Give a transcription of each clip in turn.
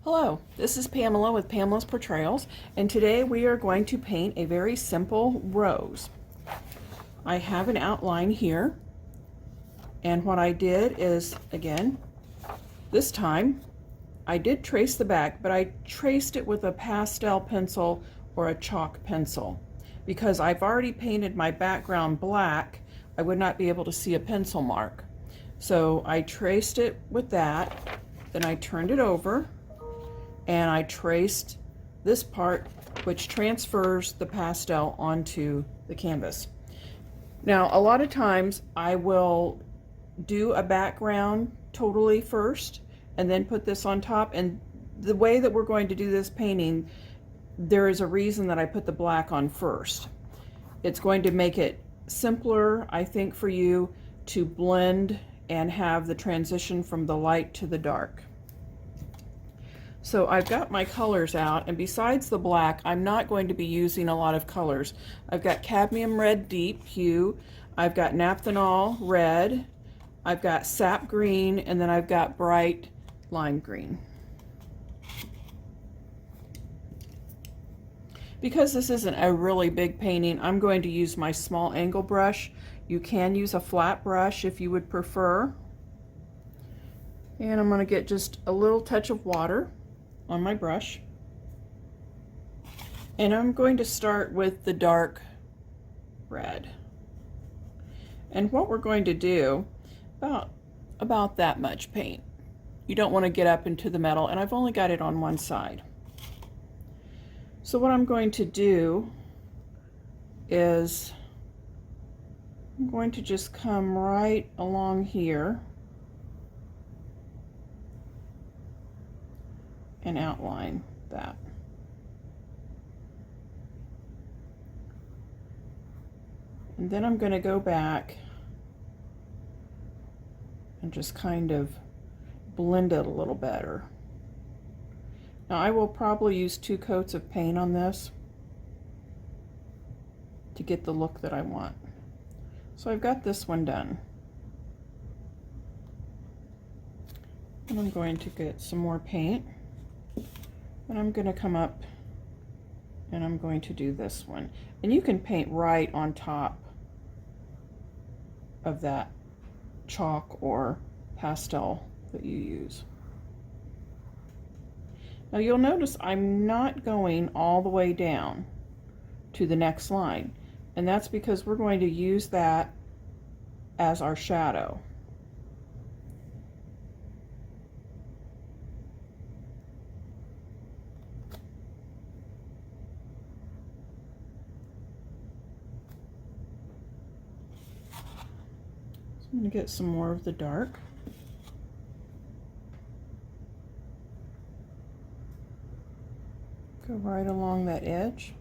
Hello, this is Pamela with Pamela's Portrayals, and today we are going to paint a very simple rose. I have an outline here, and what I did is, again, this time I did trace the back, but I traced it with a pastel pencil or a chalk pencil. Because I've already painted my background black, I would not be able to see a pencil mark. So I traced it with that, then I turned it over, and I traced this part, which transfers the pastel onto the canvas. Now, a lot of times I will do a background totally first and then put this on top, and the way that we're going to do this painting, there is a reason that I put the black on first. It's going to make it simpler, I think, for you to blend and have the transition from the light to the dark. So I've got my colors out, and besides the black, I'm not going to be using a lot of colors. I've got cadmium red deep hue, I've got naphthenol red, I've got sap green, and then I've got bright lime green. Because this isn't a really big painting, I'm going to use my small angle brush. You can use a flat brush if you would prefer. And I'm going to get just a little touch of water on my brush, and I'm going to start with the dark red. And what we're going to do, about that much paint. You don't want to get up into the metal, and I've only got it on one side. So what I'm going to do is I'm going to just come right along here and outline that. And then I'm going to go back and just kind of blend it a little better. Now I will probably use 2 coats of paint on this to get the look that I want. So I've got this one done. And I'm going to get some more paint. And I'm going to come up and I'm going to do this one. And you can paint right on top of that chalk or pastel that you use. Now you'll notice I'm not going all the way down to the next line. And that's because we're going to use that as our shadow. I'm going to get some more of the dark. Go right along that edge.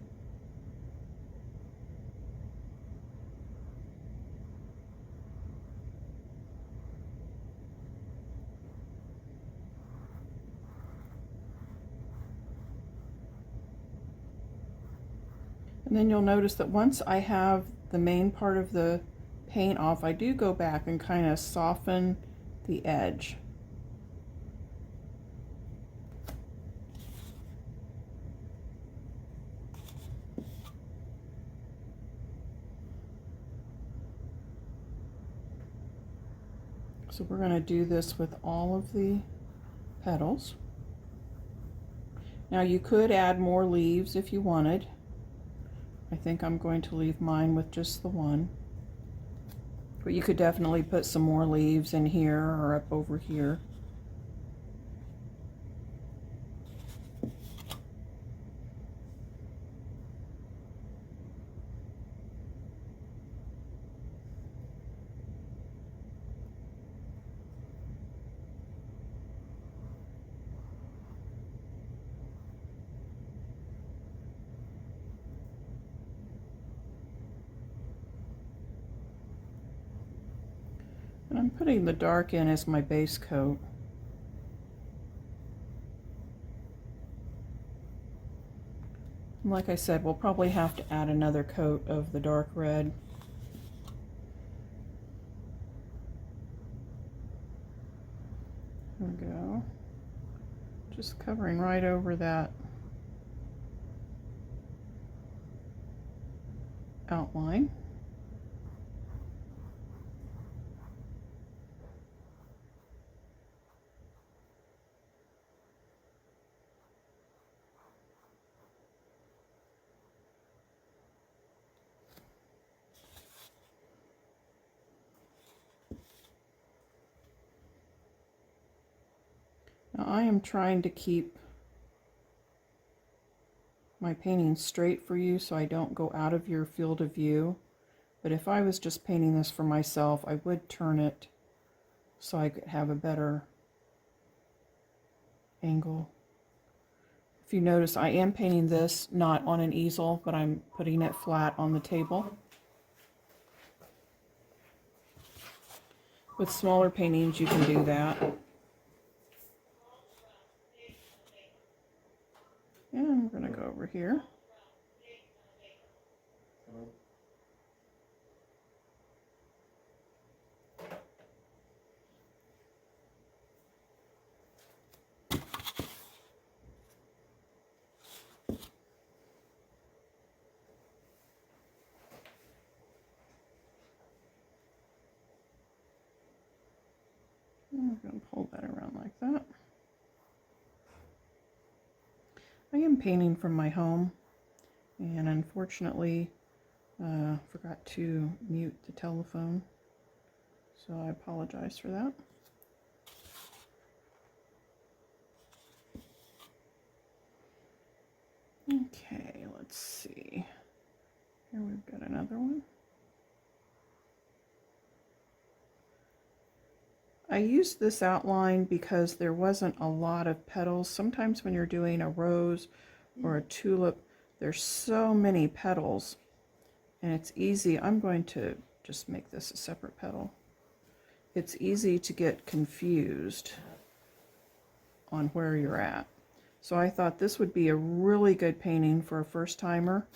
And then you'll notice that once I have the main part of the paint off, I do go back and kind of soften the edge. So we're going to do this with all of the petals. Now you could add more leaves if you wanted. I think I'm going to leave mine with just the one. But you could definitely put some more leaves in here or up over here. And I'm putting the dark in as my base coat. And like I said, we'll probably have to add another coat of the dark red. There we go. Just covering right over that outline. Now I am trying to keep my painting straight for you so I don't go out of your field of view. But if I was just painting this for myself, I would turn it so I could have a better angle. If you notice, I am painting this not on an easel, but I'm putting it flat on the table. With smaller paintings, you can do that. And I'm going to go over here. I'm going to pull that around like that. I am painting from my home, and unfortunately forgot to mute the telephone, so I apologize for that. Okay, let's see. Here we've got another one. I used this outline because there wasn't a lot of petals. Sometimes when you're doing a rose or a tulip, there's so many petals, and it's easy. I'm going to just make this a separate petal. It's easy to get confused on where you're at. So I thought this would be a really good painting for a first timer.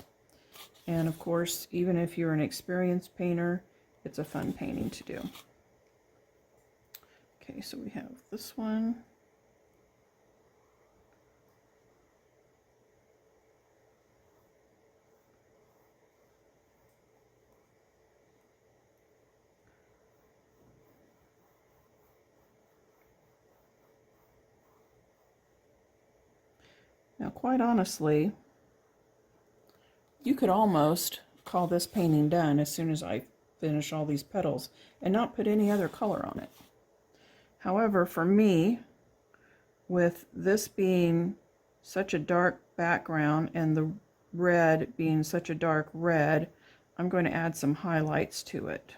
And of course, even if you're an experienced painter, it's a fun painting to do. Okay, so we have this one. Now, quite honestly, you could almost call this painting done as soon as I finish all these petals and not put any other color on it. However, for me, with this being such a dark background and the red being such a dark red, I'm going to add some highlights to it.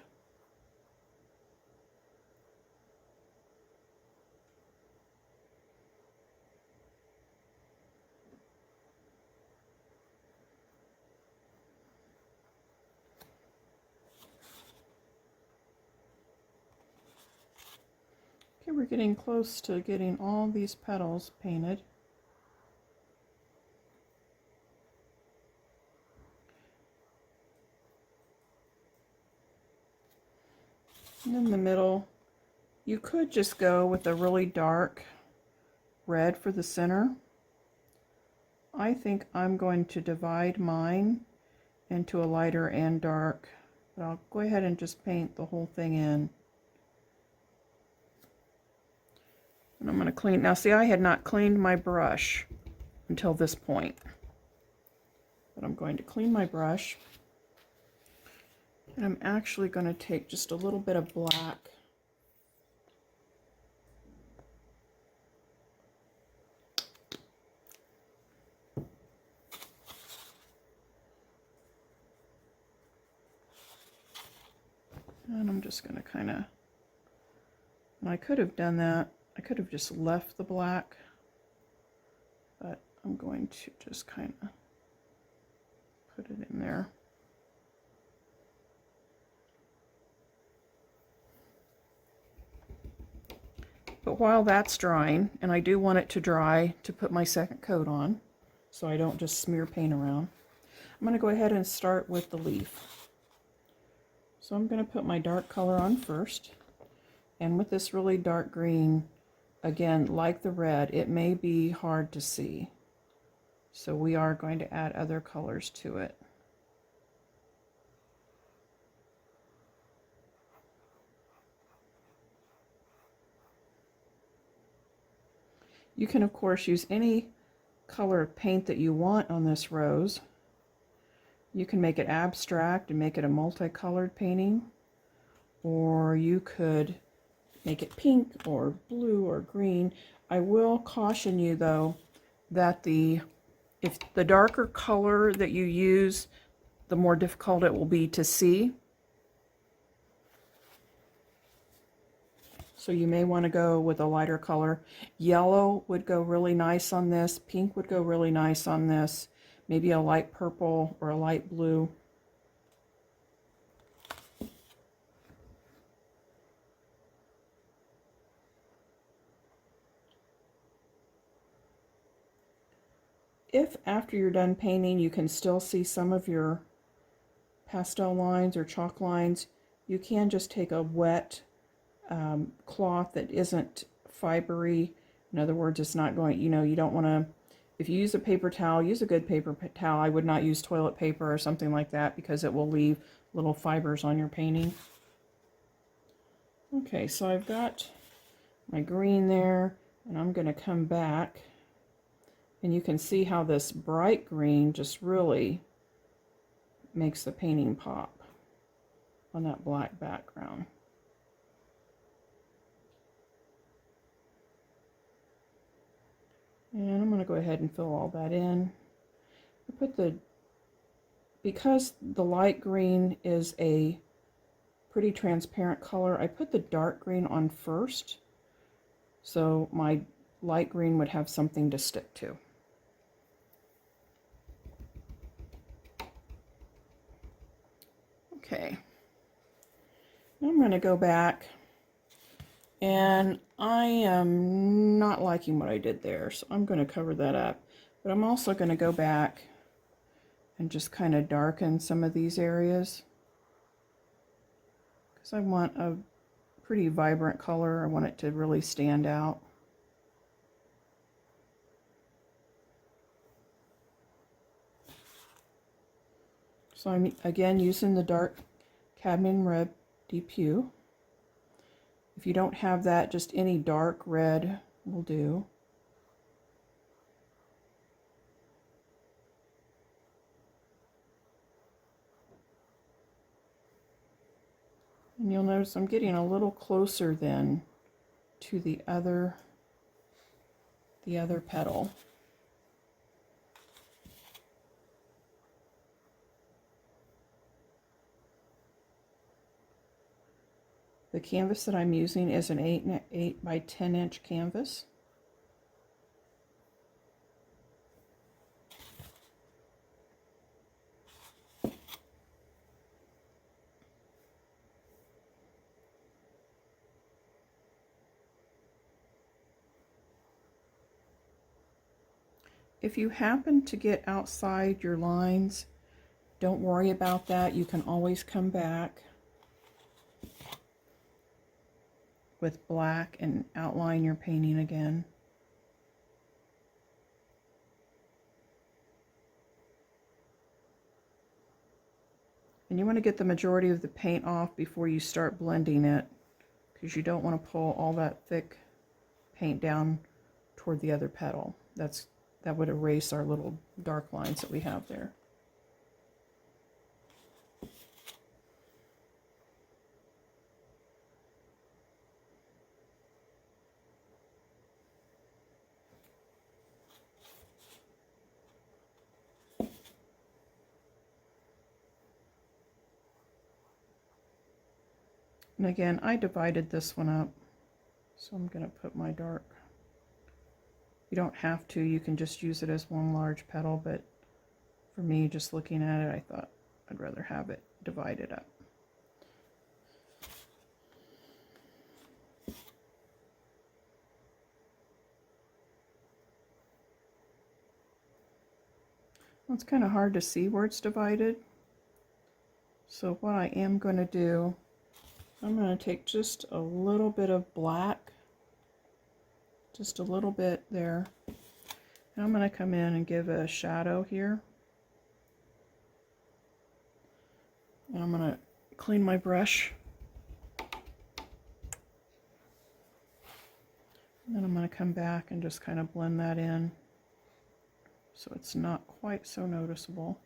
Okay, we're getting close to getting all these petals painted. And in the middle, you could just go with a really dark red for the center. I think I'm going to divide mine into a lighter and dark, but I'll go ahead and just paint the whole thing in. And I'm going to clean. Now see, I had not cleaned my brush until this point, but I'm going to clean my brush. And I'm actually going to take just a little bit of black. And I'm just going to kind of, and I could have done that. I could have just left the black, but I'm going to just kind of put it in there. But while that's drying, and I do want it to dry to put my second coat on, so I don't just smear paint around, I'm going to go ahead and start with the leaf. So I'm going to put my dark color on first, and with this really dark green, again, like the red, it may be hard to see. So we are going to add other colors to it. You can, of course, use any color of paint that you want on this rose. You can make it abstract and make it a multicolored painting, or you could make it pink or blue or green. I will caution you though that if the darker color that you use, the more difficult it will be to see. So you may want to go with a lighter color. Yellow would go really nice on this. Pink would go really nice on this. Maybe a light purple or a light blue. If after you're done painting you can still see some of your pastel lines or chalk lines, you can just take a wet cloth that isn't fibery. In other words, it's not going, you don't want to, if you use a paper towel, use a good paper towel. I would not use toilet paper or something like that because it will leave little fibers on your painting. Okay, so I've got my green there, and I'm going to come back, and you can see how this bright green just really makes the painting pop on that black background. And I'm going to go ahead and fill all that in. Because the light green is a pretty transparent color, I put the dark green on first, so my light green would have something to stick to. Okay, now I'm going to go back, and I am not liking what I did there, so I'm going to cover that up. But I'm also going to go back and just kind of darken some of these areas, because I want a pretty vibrant color. I want it to really stand out. So I'm again using the dark cadmium red Deep Hue. If you don't have that, just any dark red will do. And you'll notice I'm getting a little closer then to the other petal. The canvas that I'm using is an 8 by 10 inch canvas. If you happen to get outside your lines, don't worry about that. You can always come back with black and outline your painting again. And you want to get the majority of the paint off before you start blending it, because you don't want to pull all that thick paint down toward the other petal. That would erase our little dark lines that we have there. And again, I divided this one up, so I'm going to put my dark. You don't have to, you can just use it as one large petal, but for me, just looking at it, I thought I'd rather have it divided up. Well, it's kind of hard to see where it's divided. So what I am going to do, I'm going to take just a little bit of black just a little bit there. And I'm going to come in and give a shadow here. And I'm going to clean my brush. And then I'm going to come back and just kind of blend that in so it's not quite so noticeable.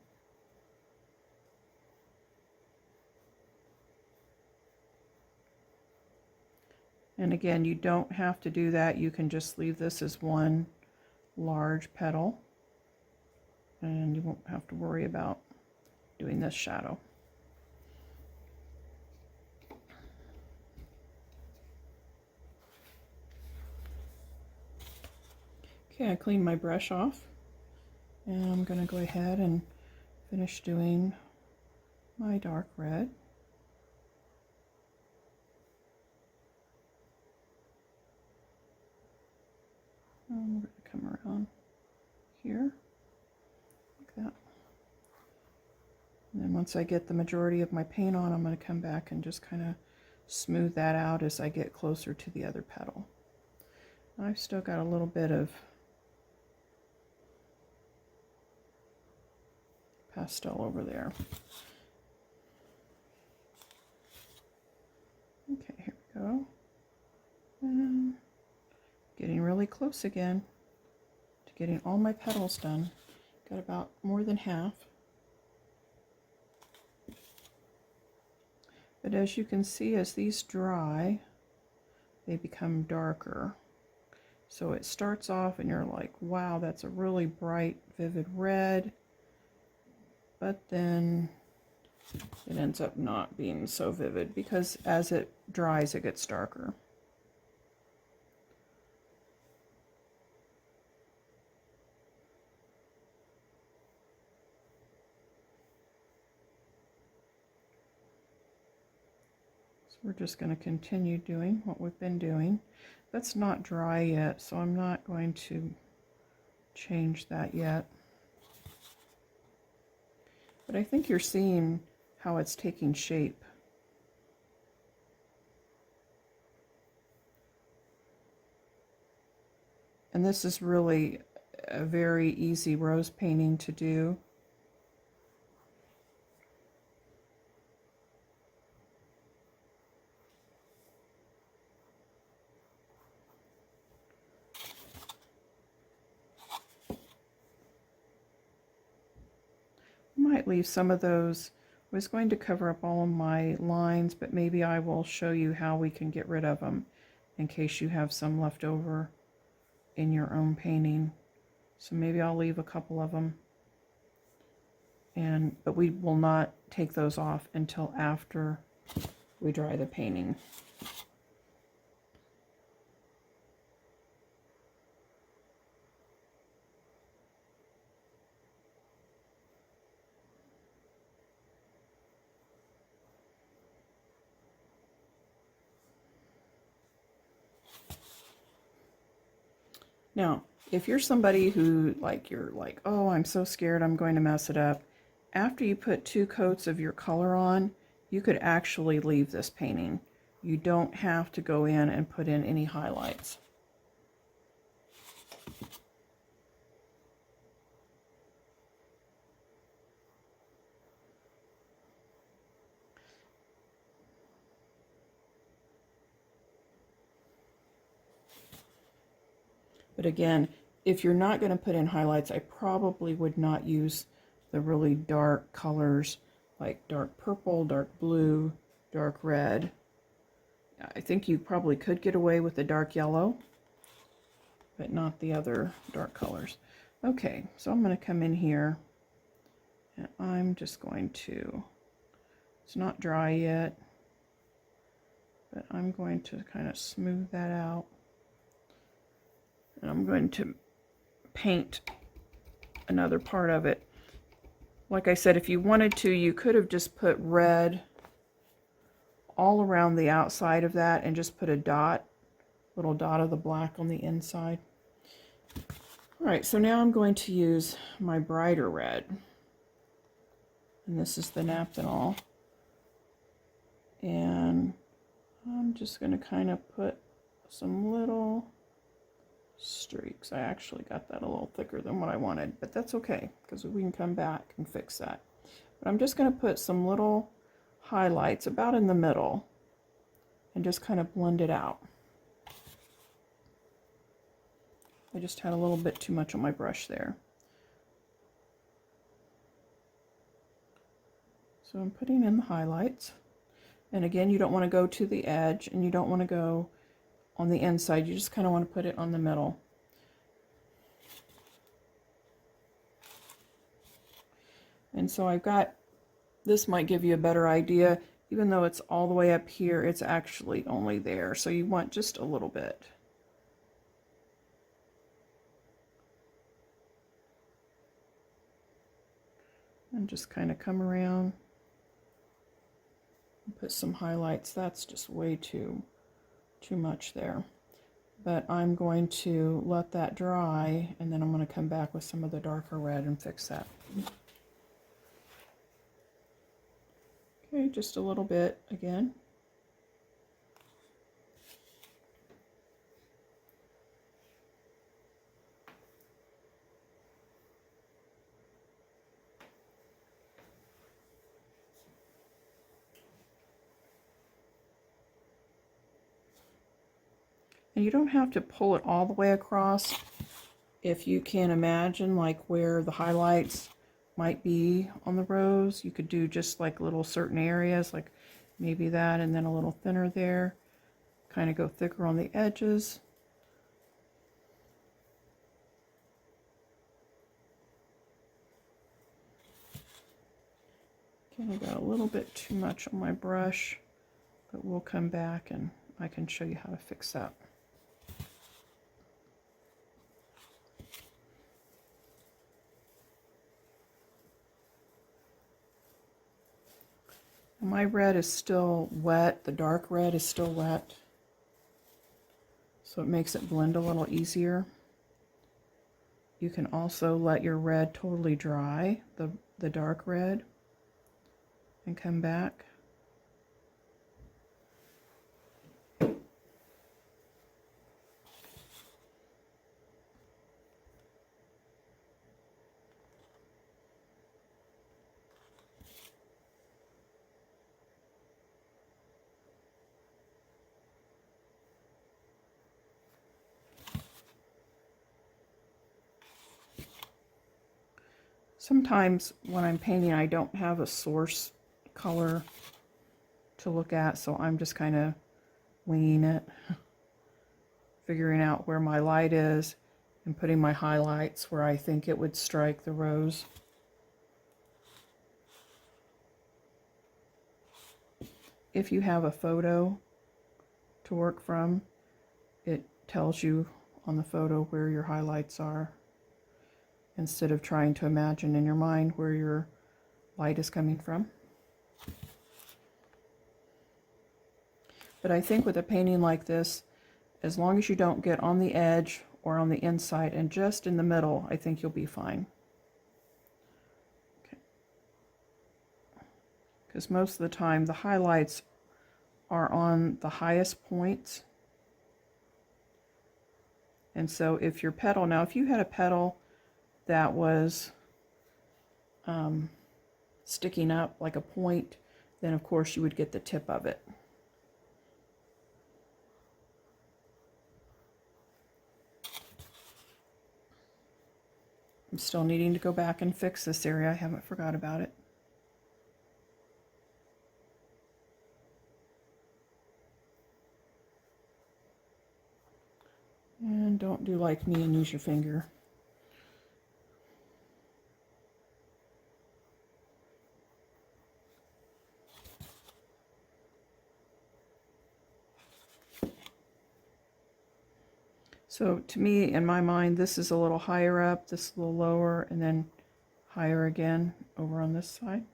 And again, you don't have to do that. You can just leave this as one large petal and you won't have to worry about doing this shadow. Okay, I cleaned my brush off and I'm going to go ahead and finish doing my dark red. And we're going to come around here like that. And then once I get the majority of my paint on, I'm going to come back and just kind of smooth that out as I get closer to the other petal. I've still got a little bit of pastel over there. Okay, here we go. And getting really close again to getting all my petals done. Got about more than half. But as you can see, as these dry, they become darker. So it starts off and you're like, wow, that's a really bright, vivid red. But then it ends up not being so vivid because as it dries, it gets darker. So we're just going to continue doing what we've been doing. That's not dry yet, so I'm not going to change that yet. But I think you're seeing how it's taking shape. And this is really a very easy rose painting to do. Might leave some of those. I was going to cover up all of my lines, but maybe I will show you how we can get rid of them in case you have some left over in your own painting. So maybe I'll leave a couple of them, but we will not take those off until after we dry the painting. Now, if you're somebody who, you're like, oh, I'm so scared I'm going to mess it up, after you put 2 coats of your color on, you could actually leave this painting. You don't have to go in and put in any highlights. But again, if you're not going to put in highlights, I probably would not use the really dark colors like dark purple, dark blue, dark red. I think you probably could get away with the dark yellow, but not the other dark colors. Okay, so I'm going to come in here and I'm just going to, it's not dry yet, but I'm going to kind of smooth that out. And I'm going to paint another part of it. Like I said, if you wanted to, you could have just put red all around the outside of that and just put a dot, little dot of the black on the inside. All right, so now I'm going to use my brighter red. And this is the naphthenol. And I'm just going to kind of put some little streaks. I actually got that a little thicker than what I wanted, but that's okay because we can come back and fix that. But I'm just going to put some little highlights about in the middle and just kind of blend it out. I just had a little bit too much on my brush there. So I'm putting in the highlights. And again, you don't want to go to the edge and you don't want to go on the inside. You just kind of want to put it on the middle. And so I've got, this might give you a better idea. Even though it's all the way up here, it's actually only there. So you want just a little bit. And just kind of come around and put some highlights. That's just way too much there. But I'm going to let that dry, and then I'm going to come back with some of the darker red and fix that. Okay, just a little bit again. And you don't have to pull it all the way across. If you can imagine like where the highlights might be on the rose, you could do just like little certain areas, like maybe that, and then a little thinner there. Kind of go thicker on the edges. Okay, I got a little bit too much on my brush, but we'll come back and I can show you how to fix that. My red is still wet, the dark red is still wet, so it makes it blend a little easier. You can also let your red totally dry, the dark red, and come back. Sometimes when I'm painting, I don't have a source color to look at, so I'm just kind of winging it, figuring out where my light is and putting my highlights where I think it would strike the rose. If you have a photo to work from, it tells you on the photo where your highlights are, instead of trying to imagine in your mind where your light is coming from. But I think with a painting like this, as long as you don't get on the edge or on the inside and just in the middle, I think you'll be fine. Okay. Because most of the time the highlights are on the highest points. And so if your petal, now if you had a petal that was sticking up like a point, then of course you would get the tip of it. I'm still needing to go back and fix this area. I haven't forgot about it. And don't do like me and use your finger. So to me, in my mind, this is a little higher up, this a little lower, and then higher again over on this side.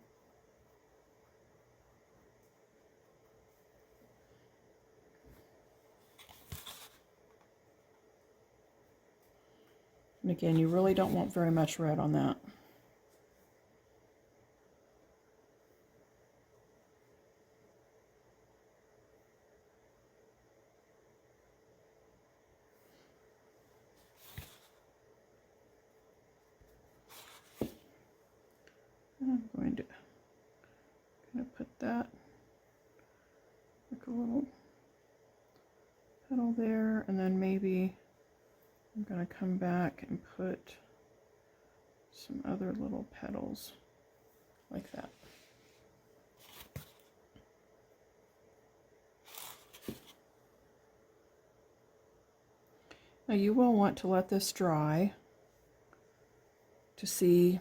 And again, you really don't want very much red on that. And I'm going to kind of put that like a little petal there, and then maybe I'm going to come back and put some other little petals like that. Now you will want to let this dry to see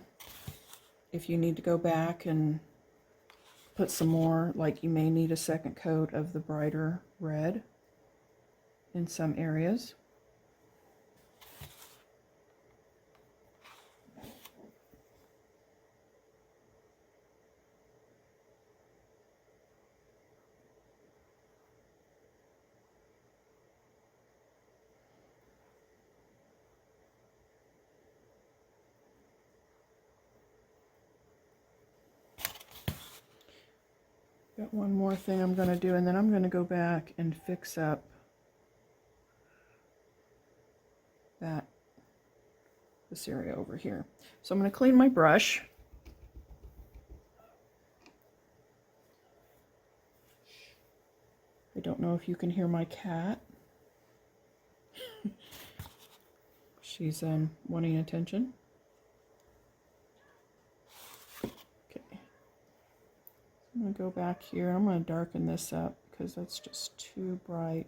if you need to go back and put some more, like you may need a second coat of the brighter red in some areas. Got one more thing I'm going to do, and then I'm going to go back and fix up this area over here. So I'm going to clean my brush. I don't know if you can hear my cat. She's wanting attention. Okay. I'm going to go back here. I'm going to darken this up because that's just too bright.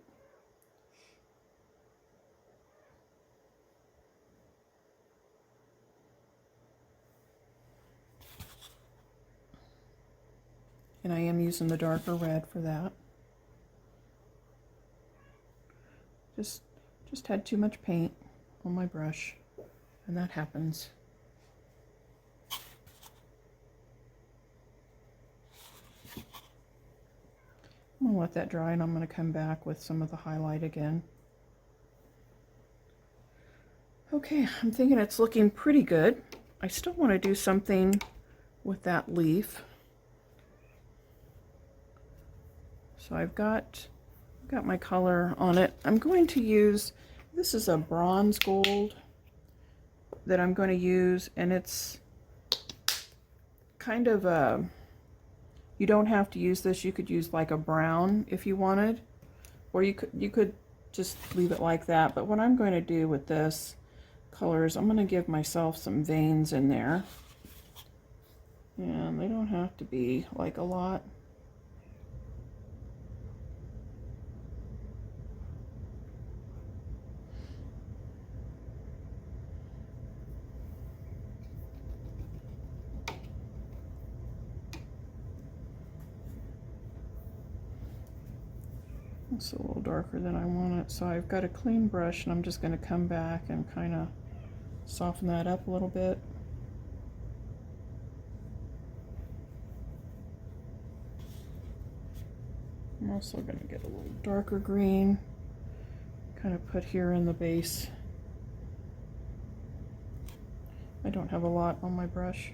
And I am using the darker red for that. Just had too much paint on my brush, and that happens. I'm going to let that dry, and I'm going to come back with some of the highlight again. Okay, I'm thinking it's looking pretty good. I still want to do something with that leaf. So I've got my color on it. I'm going to use, this is a bronze gold that I'm going to use, and it's kind of a, you don't have to use this. You could use like a brown if you wanted, or you could just leave it like that. But what I'm going to do with this color is I'm going to give myself some veins in there, and they don't have to be like a lot. It's a little darker than I want it, so I've got a clean brush, and I'm just going to come back and kind of soften that up a little bit. I'm also going to get a little darker green, kind of put here in the base. I don't have a lot on my brush.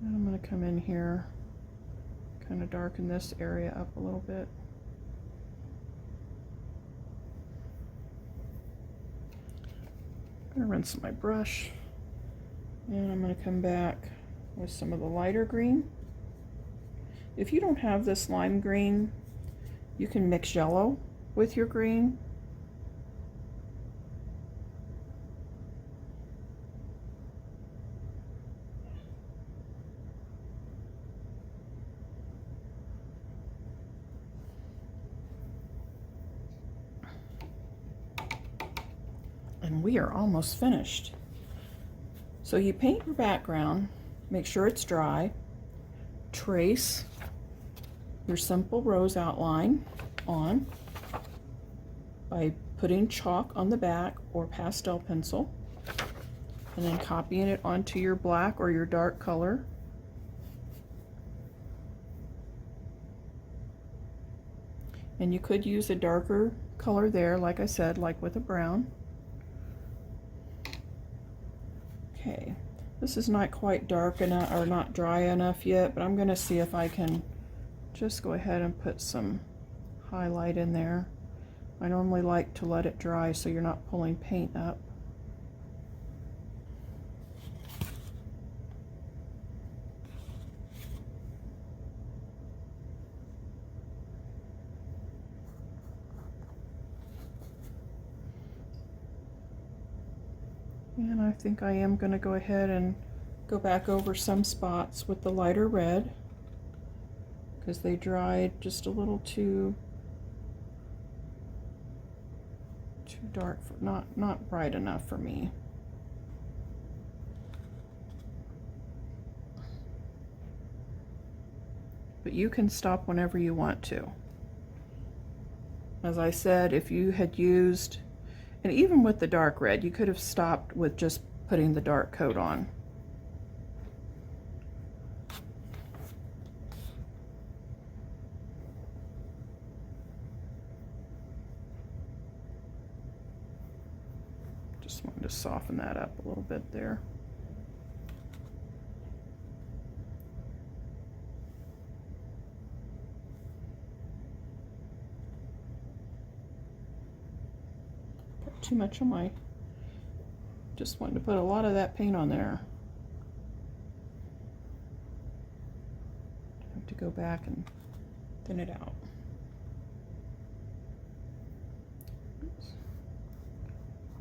And I'm going to come in here, kind of darken this area up a little bit. I'm going to rinse my brush, and I'm going to come back with some of the lighter green. If you don't have this lime green, you can mix yellow with your green. And we are almost finished. So you paint your background, make sure it's dry, trace your simple rose outline on by putting chalk on the back or pastel pencil, and then copying it onto your black or your dark color. And you could use a darker color there, like I said, like with a brown. Okay, this is not quite dark enough or not dry enough yet, but I'm going to see if I can just go ahead and put some highlight in there. I normally like to let it dry so you're not pulling paint up. And I think I am going to go ahead and go back over some spots with the lighter red because they dried just a little too dark, for not bright enough for me. But you can stop whenever you want to. As I said, if you had used, and even with the dark red, you could have stopped with just putting the dark coat on. Just wanted to soften that up a little bit there. Got too much on my, just wanted to put a lot of that paint on there. I have to go back and thin it out.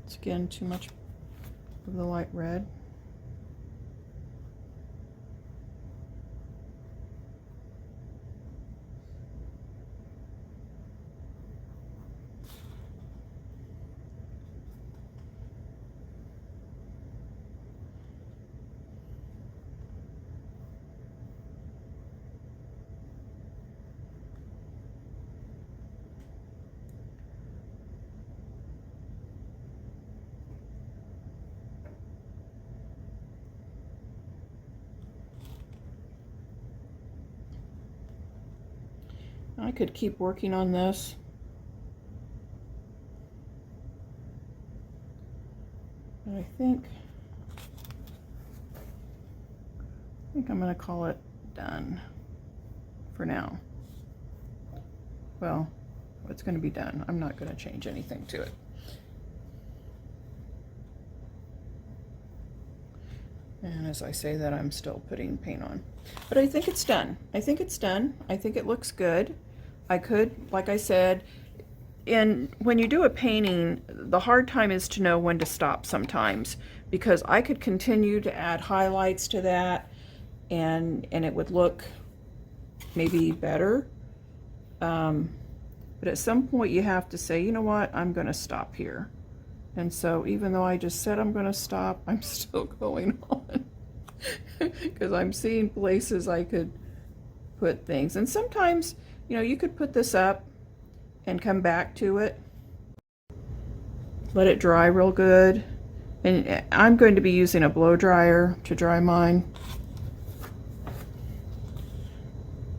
It's again too much of the light red. I could keep working on this. But I think I'm going to call it done for now. Well, it's going to be done. I'm not going to change anything to it. And as I say that, I'm still putting paint on. But I think it's done. I think it's done. I think it looks good. I could, like I said, when you do a painting, the hard time is to know when to stop sometimes, because I could continue to add highlights to that and it would look maybe better. But at some point you have to say, you know what, I'm going to stop here. And so even though I just said I'm going to stop, I'm still going on because I'm seeing places I could put things. And sometimes, you know, you could put this up and come back to it, let it dry real good. And I'm going to be using a blow dryer to dry mine.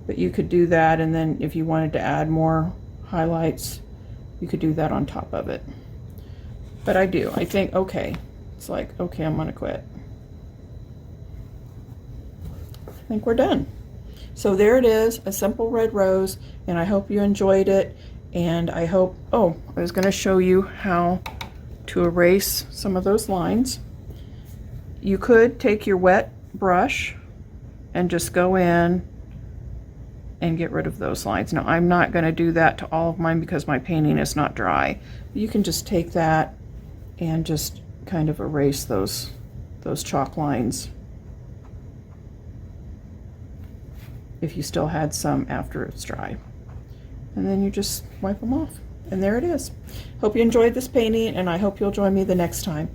But you could do that, and then if you wanted to add more highlights, you could do that on top of it. But I think, okay, it's like, okay, I'm gonna quit. I think we're done. So there it is, a simple red rose, and I hope you enjoyed it. And I hope, oh, I was gonna show you how to erase some of those lines. You could take your wet brush and just go in and get rid of those lines. Now, I'm not gonna do that to all of mine because my painting is not dry. You can just take that and just kind of erase those chalk lines if you still had some after it's dry. And then you just wipe them off. And there it is. Hope you enjoyed this painting, and I hope you'll join me the next time.